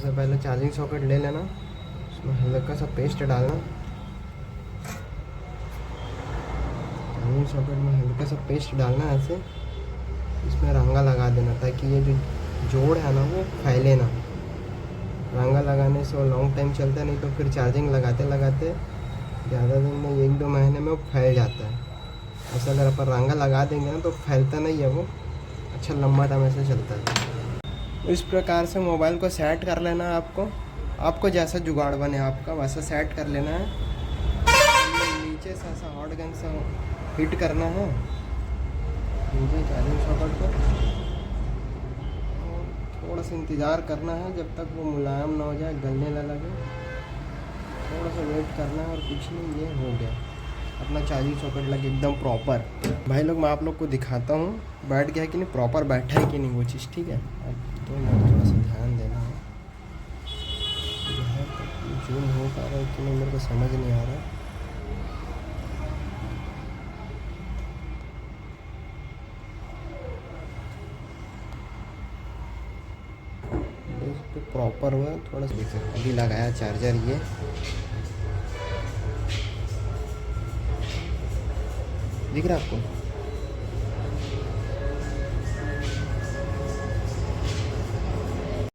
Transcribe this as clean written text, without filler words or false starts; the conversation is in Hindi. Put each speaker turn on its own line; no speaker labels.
सबसे पहले चार्जिंग सॉकेट ले लेना, उसमें हल्का सा पेस्ट डालना, चार्जिंग सॉकेट में हल्का सा पेस्ट डालना ऐसे, इसमें रंगा लगा देना ताकि ये जो जोड़ है ना वो फैले ना। रंगा लगाने से वो लॉन्ग टाइम चलता है, नहीं तो फिर चार्जिंग लगाते लगाते ज़्यादा दिन में 1-2 महीने में वो फैल जाता है। ऐसा अगर अपन रंगा लगा देंगे ना तो फैलता नहीं है वो, अच्छा लंबा टाइम ऐसे चलता है। इस प्रकार से मोबाइल को सेट कर लेना है आपको जैसा जुगाड़ बने आपका वैसा सेट कर लेना है। नीचे से ऐसा हॉट गन से हिट करना है नीचे चार्जिंग सॉकेट को, थोड़ा सा इंतज़ार करना है जब तक वो मुलायम ना हो जाए, गलने ना लगे, थोड़ा सा वेट करना है और कुछ नहीं, ये हो गया अपना चार्जिंग सॉकेट लगे एकदम प्रॉपर। भाई लोग मैं आप लोग को दिखाता हूँ बैठ गया कि नहीं, प्रॉपर बैठा है कि नहीं वो चीज़, ठीक है। अब तो मैं थोड़ा सा ध्यान देना है, जूम हो पा रहा है कि नहीं मेरे को समझ नहीं आ रहा। तो प्रॉपर हुआ, थोड़ा सा देख सकते अभी लगाया चार्जर, ये दिख रहा है आपको।